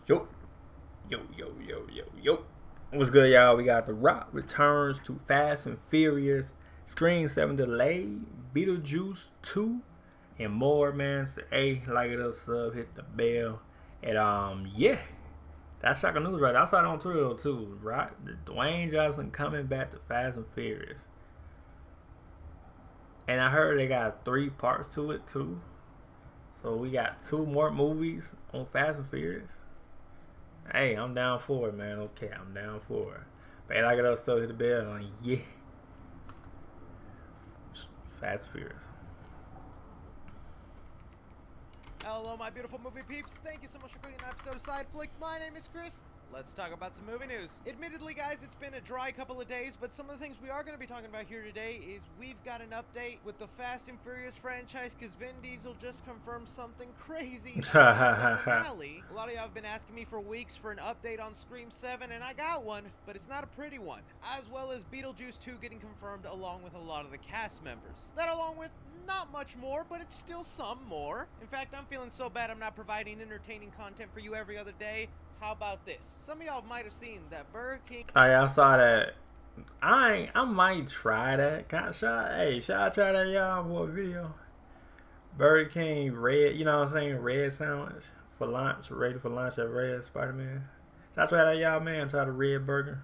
Yo, yo. What's good, y'all? We got The Rock returns to Fast and Furious, Screen 7 delayed, Beetlejuice 2, and more, man. So, hey, like it up, sub, hit the bell. And, yeah. That's shocking news, right? I saw it on Twitter, too, right? Dwayne Johnson coming back to Fast and Furious. And I heard they got 3 parts to it, too. So we got 2 more movies on Fast and Furious. Hey, I'm down for it, man. Okay, I'm down for it. But hey, like it up, still hit the bell. Yeah. Fast and Furious. Hello, my beautiful movie peeps. Thank you so much for clicking an episode of Side Flick. My name is Chris. Let's talk about some movie news. Admittedly, guys, it's been a dry couple of days, but some of the things we are going to be talking about here today is we've got an update with the Fast and Furious franchise because Vin Diesel just confirmed something crazy. Finale. A lot of y'all have been asking me for weeks for an update on Scream 7, and I got one, but it's not a pretty one. As well as Beetlejuice 2 getting confirmed along with a lot of the cast members. That along with not much more, but it's still some more. In fact, I'm feeling so bad I'm not providing entertaining content for you every other day. How about this? Some of y'all might have seen that Burger King. Oh yeah, I saw that. I might try that. Should I try that, y'all, for a video? Burger King red, you know what I'm saying? Red sandwich for lunch, ready for lunch at Red Spider-Man. Should I try that, y'all, man? Try the red burger.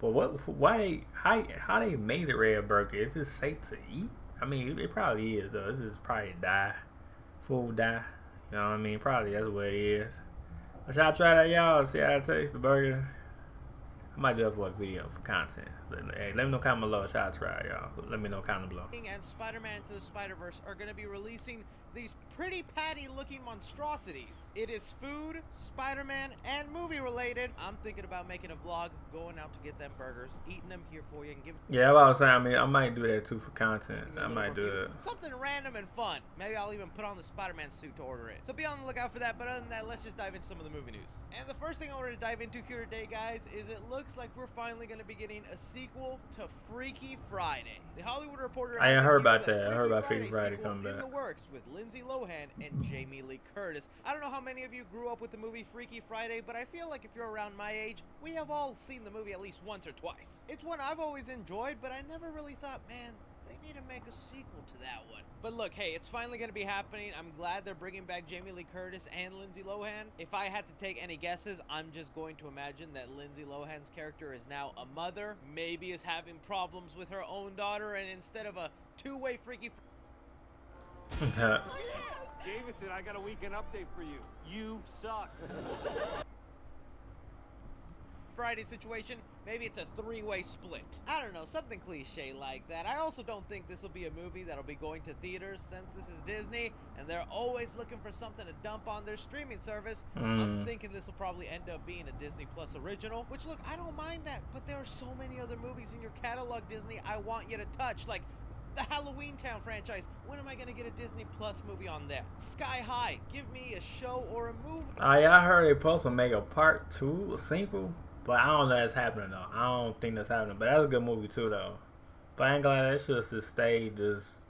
But how they made it red burger? Is this safe to eat? I mean, it probably is though. This is probably food dye. You know what I mean? Probably that's what it is. Should I try that, y'all? See how it tastes, the burger? I might do it for a video for content. Hey, let me know comment below. Should I try, y'all? Let me know comment below. And Spider-Man Into the Spider-Verse are going to be releasing these pretty patty looking monstrosities. It is food, Spider-Man, and movie related. I'm thinking about making a vlog, going out to get them burgers, eating them here for you, and giving. Yeah, what I was saying. I mean, I might do that too for content. I might do it. Something random and fun. Maybe I'll even put on the Spider-Man suit to order it. So be on the lookout for that. But other than that, let's just dive into some of the movie news. And the first thing I wanted to dive into here today, guys, is it looks like we're finally going to be getting a sequel to Freaky Friday. The Hollywood Reporter. I heard about that. I heard about Freaky Friday coming back. In the works with Lindsay Lohan and Jamie Lee Curtis. I don't know how many of you grew up with the movie Freaky Friday, but I feel like if you're around my age, we have all seen the movie at least once or twice. It's one I've always enjoyed, but I never really thought, man, they need to make a sequel to that one. But look, hey, it's finally going to be happening. I'm glad they're bringing back Jamie Lee Curtis and Lindsay Lohan. If I had to take any guesses, I'm just going to imagine that Lindsay Lohan's character is now a mother, maybe is having problems with her own daughter, and instead of a two-way Freaky Davidson, I got a weekend update for you. You suck. Friday situation, maybe it's a 3-way split. I don't know, something cliche like that. I also don't think this will be a movie that'll be going to theaters since this is Disney and they're always looking for something to dump on their streaming service. I'm thinking this will probably end up being a Disney Plus original, which look, I don't mind that, but there are so many other movies in your catalog, Disney, I want you to touch, like the Halloween Town franchise. When am I going to get a Disney Plus movie on that? Sky High, give me a show or a movie. I heard they supposed to make a part 2, a sequel. But I don't know that's happening though. I don't think that's happening. But that's a good movie too though. But I ain't gonna lie, that should just stay just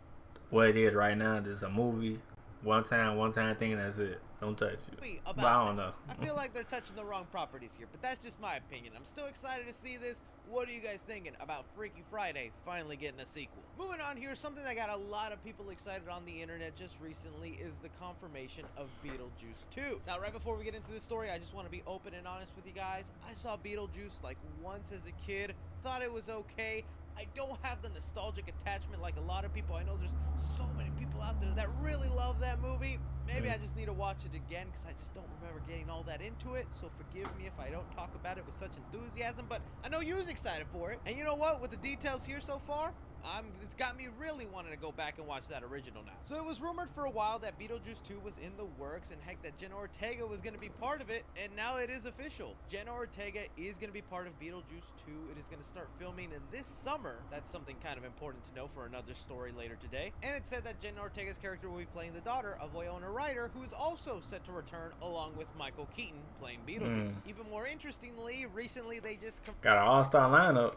what it is right now. Just a movie, one time thing. That's it. Don't touch it. But I don't know. I feel like they're touching the wrong properties here, but that's just my opinion. I'm still excited to see this. What are you guys thinking about Freaky Friday finally getting a sequel? Moving on here, something that got a lot of people excited on the internet just recently is the confirmation of Beetlejuice 2. Now, right before we get into this story, I just want to be open and honest with you guys. I saw Beetlejuice like once as a kid, thought it was okay. I don't have the nostalgic attachment like a lot of people. I know there's so many people out there that really love that movie. Maybe I just need to watch it again because I just don't remember getting all that into it. So forgive me if I don't talk about it with such enthusiasm, but I know you're excited for it. And you know what? With the details here so far, it's got me really wanting to go back and watch that original now. So it was rumored for a while that Beetlejuice 2 was in the works and heck that Jenna Ortega was going to be part of it, and now it is official. Jenna Ortega is going to be part of Beetlejuice 2. It is going to start filming in this summer. That's something kind of important to know for another story later today. And it said that Jenna Ortega's character will be playing the daughter of Winona Ryder, who is also set to return along with Michael Keaton playing Beetlejuice. Even more interestingly, recently they just got an all-star lineup.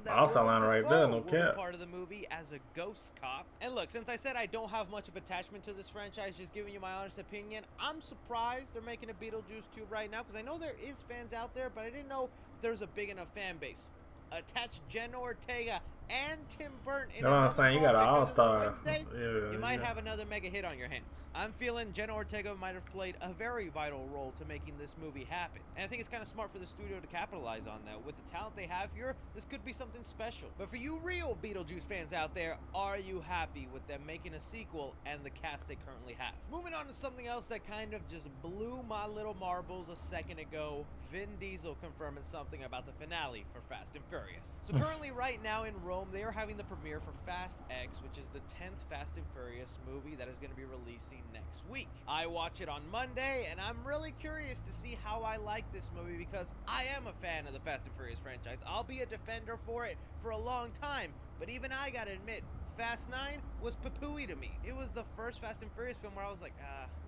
All-star lineup right there, no cap. Part of the the movie as a ghost cop. And look, since I said I don't have much of attachment to this franchise, just giving you my honest opinion, I'm surprised they're making a Beetlejuice 2 right now, because I know there is fans out there, but I didn't know if there's a big enough fan base. Attach Jenna Ortega and Tim Burton in you know what I'm saying? You got an all-star. You might have another mega hit on your hands. I'm feeling Jenna Ortega might have played a very vital role to making this movie happen. And I think it's kind of smart for the studio to capitalize on that. With the talent they have here, this could be something special. But for you real Beetlejuice fans out there, are you happy with them making a sequel and the cast they currently have? Moving on to something else that kind of just blew my little marbles a second ago. Vin Diesel confirming something about the finale for Fast and Furious. So currently right now in Rome, they are having the premiere for Fast X, which is the 10th Fast and Furious movie that is going to be releasing next week. I watch it on Monday, and I'm really curious to see how I like this movie, because I am a fan of the Fast and Furious franchise. I'll be a defender for it for a long time, but even I gotta admit, Fast 9 was PEWDIEPie to me. It was the first Fast and Furious film where I was like,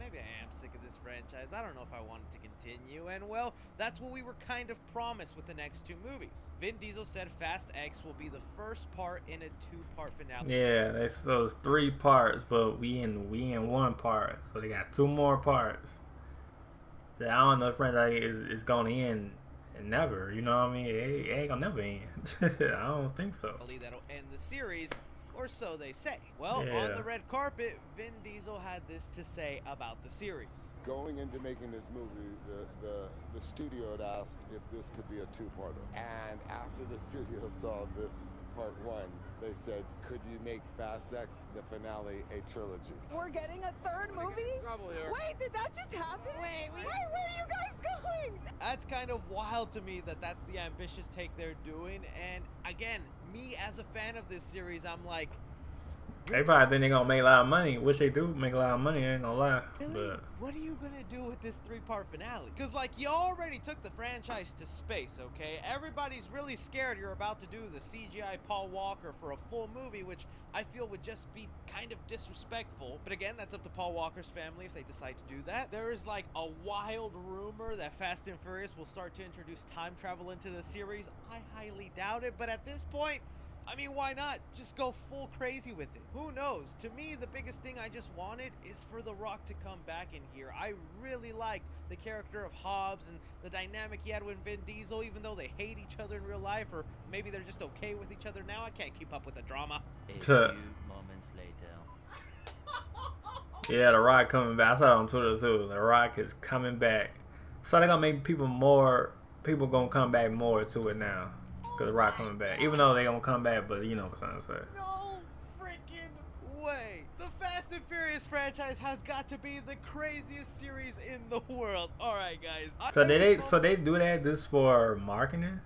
maybe I am sick of this franchise. I don't know if I want it to continue. And well, that's what we were kind of promised with the next two movies. Vin Diesel said Fast X will be the first part in a two-part finale. Yeah, so it's 3 parts, but we in 1 part. So they got 2 more parts. I don't know if franchise is gonna end never. You know what I mean? It ain't gonna never end. I don't think so. That'll end the series, or so they say. Well, Yeah. on the red carpet, Vin Diesel had this to say about the series. Going into making this movie, the studio had asked if this could be a 2-parter. And after the studio saw this part 1, they said, could you make Fast X, the finale, a trilogy? We're getting a 3rd movie? Wait, did that just happen? Wait, where are you guys going? That's kind of wild to me that that's the ambitious take they're doing. And again, me as a fan of this series, I'm like, They probably think they're gonna make a lot of money, which they do make a lot of money, I ain't gonna lie. really? But What are you gonna do with this 3-part finale? Because, like, you already took the franchise to space, okay? Everybody's really scared you're about to do the CGI Paul Walker for a full movie, which I feel would just be kind of disrespectful. But again, that's up to Paul Walker's family if they decide to do that. There is, like, a wild rumor that Fast and Furious will start to introduce time travel into the series. I highly doubt it, but at this point, I mean, why not? Just go full crazy with it. Who knows? To me, the biggest thing I just wanted is for The Rock to come back in here. I really liked the character of Hobbs and the dynamic he had with Vin Diesel, even though they hate each other in real life, or maybe they're just okay with each other now. I can't keep up with the drama. A few moments later. yeah, The Rock coming back. I saw it on Twitter too. The Rock is coming back. So they're gonna make people gonna come back more to it now. Cause The Rock coming back. Even though they gonna come back, but you know what I'm saying. No freaking way. The Fast and Furious franchise has got to be the craziest series in the world. Alright, guys. So they do that just for marketing?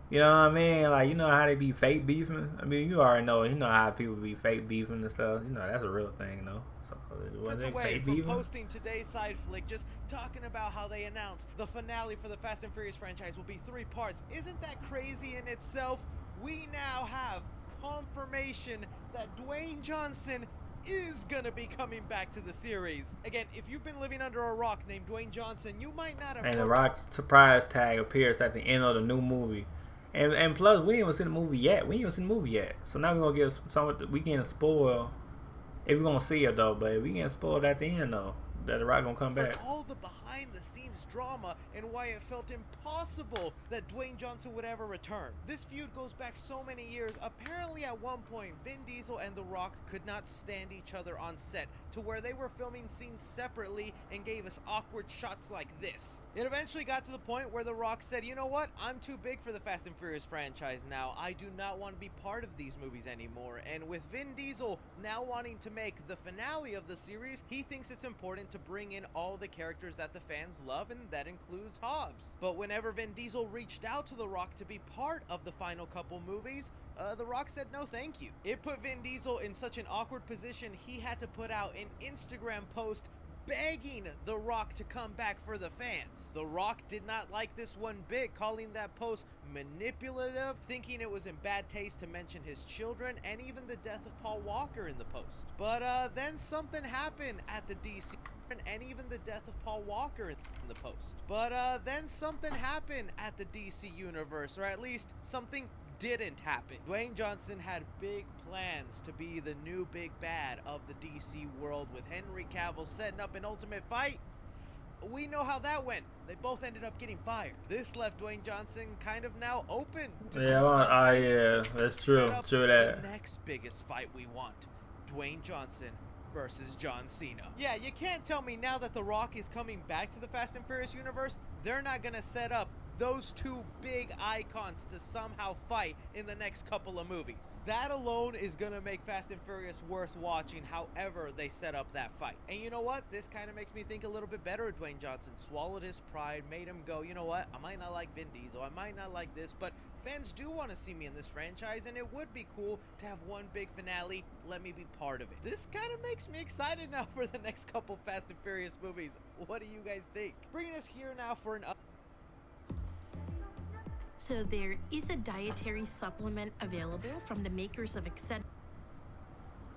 You know what I mean? Like, you know how they be fake beefing? I mean, you already know, you know how people be fake beefing and stuff. You know, that's a real thing, though. So, was it away fake from beefing? posting today's side flick, just talking about how they announced the finale for the Fast and Furious franchise will be 3 parts. Isn't that crazy in itself? We now have confirmation that Dwayne Johnson is gonna be coming back to the series. Again, if you've been living under a rock named Dwayne Johnson, you might not have. And The Rock surprise tag appears at the end of the new movie. And plus, we ain't even seen the movie yet. So now we're gonna get some. We getting spoiled. If we're gonna see it though, but we getting spoiled at the end though. That The Rock gonna come back. All the behind-the-scenes drama and why it felt impossible that Dwayne Johnson would ever return. This feud goes back so many years. Apparently, at one point, Vin Diesel and The Rock could not stand each other on set, to where they were filming scenes separately and gave us awkward shots like this. It eventually got to the point where The Rock said, you know what? I'm too big for the Fast and Furious franchise now. I do not want to be part of these movies anymore. And with Vin Diesel now wanting to make the finale of the series, he thinks it's important to bring in all the characters that the fans love, and that includes Hobbs. But whenever Vin Diesel reached out to The Rock to be part of the final couple movies, The Rock said no thank you. It put Vin Diesel in such an awkward position, he had to put out an Instagram post begging The Rock to come back for the fans. The Rock did not like this one bit, calling that post manipulative, thinking it was in bad taste to mention his children, and even the death of Paul Walker in the post. But then something happened at the DC, and even the death of Paul Walker in the post. But then something happened at the DC universe, or at least something didn't happen. Dwayne Johnson had big plans to be the new big bad of the DC world with Henry Cavill setting up an ultimate fight. We know how that went. They both ended up getting fired. This left Dwayne Johnson kind of now open to yeah, that's true. True that. the next biggest fight we want. Dwayne Johnson versus John Cena. Yeah, you can't tell me now that The Rock is coming back to the Fast and Furious universe, they're not gonna set up those two big icons to somehow fight in the next couple of movies. That alone is gonna make Fast and Furious worth watching however they set up that fight. And you know what? This kind of makes me think a little bit better of Dwayne Johnson. Swallowed his pride, made him go, you know what? I might not like Vin Diesel, I might not like this, but fans do want to see me in this franchise, and it would be cool to have one big finale. Let me be part of it. This kind of makes me excited now for the next couple Fast and Furious movies. What do you guys think? Bringing us here now for an So there is a dietary supplement available from the makers of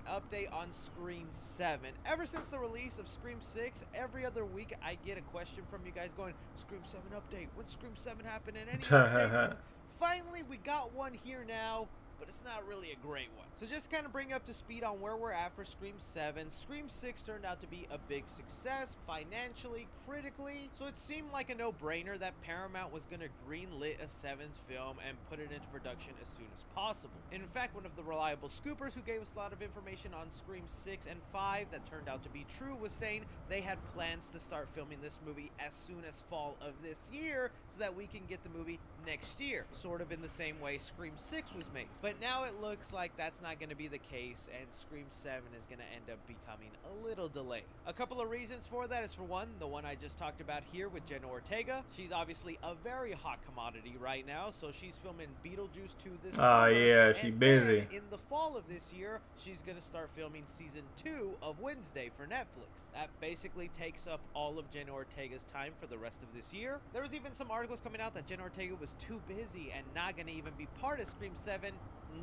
update on Scream 7. Ever since the release of Scream 6, every other week I get a question from you guys going, Scream 7 update, when's Scream 7 happen, and any updates? And finally, we got one here now, but it's not really a great one. So just kind of bring you up to speed on where we're at for Scream 7. Scream 6 turned out to be a big success, financially, critically, so it seemed like a no-brainer that Paramount was going to greenlit a 7th film and put it into production as soon as possible. In fact, one of the reliable scoopers who gave us a lot of information on Scream 6 and 5 that turned out to be true was saying they had plans to start filming this movie as soon as fall of this year so that we can get the movie next year, sort of in the same way Scream 6 was made. But now it looks like that's not going to be the case, and Scream 7 is going to end up becoming a little delayed. A couple of reasons for that is, for one, the one I just talked about here with Jenna Ortega. She's obviously a very hot commodity right now, so she's filming Beetlejuice 2 this summer. Yeah, she's busy. In the fall of this year, she's going to start filming season 2 of Wednesday for Netflix. That basically takes up all of Jenna Ortega's time for the rest of this year. There was even some articles coming out that Jenna Ortega was too busy and not going to even be part of Scream 7.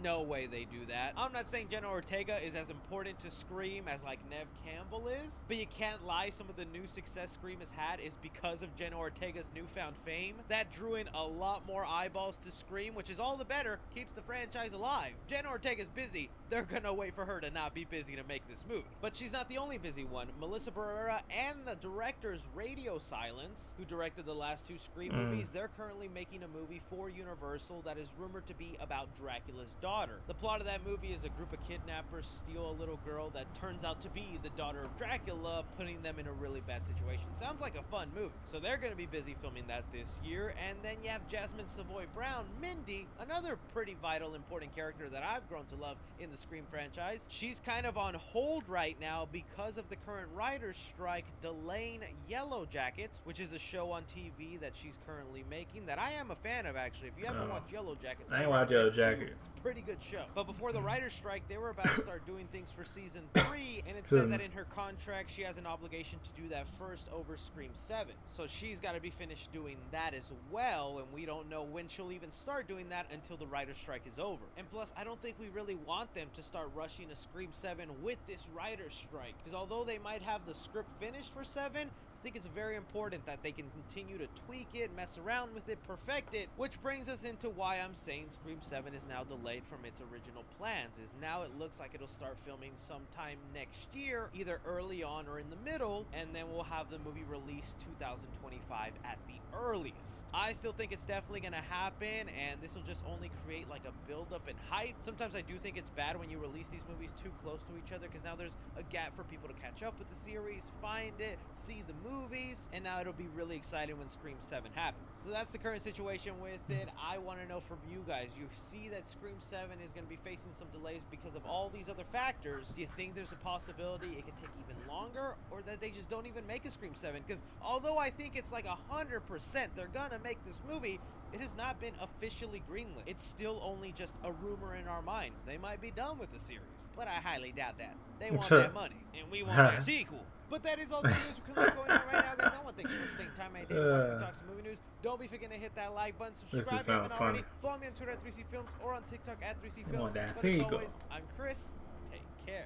No way they do that. I'm not saying Jenna Ortega is as important to Scream as like Neve Campbell is, but you can't lie, some of the new success Scream has had is because of Jenna Ortega's newfound fame. That drew in a lot more eyeballs to Scream, which is all the better, keeps the franchise alive. Jenna Ortega's busy. They're gonna wait for her to not be busy to make this movie. But she's not the only busy one. Melissa Barrera and the directors Radio Silence, who directed the last 2 Scream movies, they're currently making a movie for Universal that is rumored to be about Dracula's daughter. The plot of that movie is a group of kidnappers steal a little girl that turns out to be the daughter of Dracula, putting them in a really bad situation. Sounds like a fun movie. So they're going to be busy filming that this year. And then you have Jasmine Savoy Brown, Mindy, another pretty vital, important character that I've grown to love in the Scream franchise. She's kind of on hold right now because of the current writer's strike delaying Yellow Jackets, which is a show on TV that she's currently making that I am a fan of, actually. If you haven't watched Yellow Jackets, I ain't watched Yellow Jackets. It's a pretty good show. But before the writer's strike, they were about to start doing things for season 3, and it said that in her contract she has an obligation to do that first over Scream 7. So she's got to be finished doing that as well, and we don't know when she'll even start doing that until the writer's strike is over. And plus, I don't think we really want them to start rushing a Scream 7 with this writer's strike, because although they might have the script finished for 7, I think it's very important that they can continue to tweak it, mess around with it, perfect it, which brings us into why I'm saying Scream 7 is now delayed from its original plans, is now it looks like it'll start filming sometime next year, either early on or in the middle, and then we'll have the movie released 2025 at the earliest. I still think it's definitely going to happen, and this will just only create like a build-up and hype. Sometimes I do think it's bad when you release these movies too close to each other, because now there's a gap for people to catch up with the series, find it, see the movies, and now it'll be really exciting when Scream 7 happens. So that's the current situation with it. I want to know from you guys, you see that Scream 7 is going to be facing some delays because of all these other factors. Do you think there's a possibility it could take even longer, or that they just don't even make a Scream 7? Because although I think it's like 100% they're gonna make this movie, it has not been officially greenlit. It's still only just a rumor in our minds. They might be done with the series, but I highly doubt that. They want their money, and we want their sequel. But that is all the news we're going on right now, guys. I want to thank you for taking time out of your day to talk some movie news. Don't be forgetting to hit that like button, subscribe if you haven't already. Follow me on Twitter at 3C Films or on TikTok at 3C Films. But as always, I'm Chris. Take care.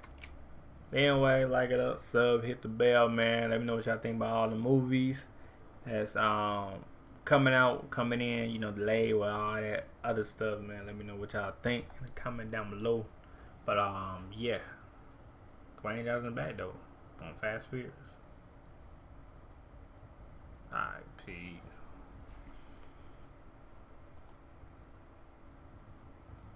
Anyway, like it up, sub, hit the bell, man. Let me know what y'all think about all the movies that's coming out, coming in, you know, delayed with all that other stuff, man. Let me know what y'all think in the comment down below. But yeah, Dwayne Johnson back though on Fast Furious. Alright, peace.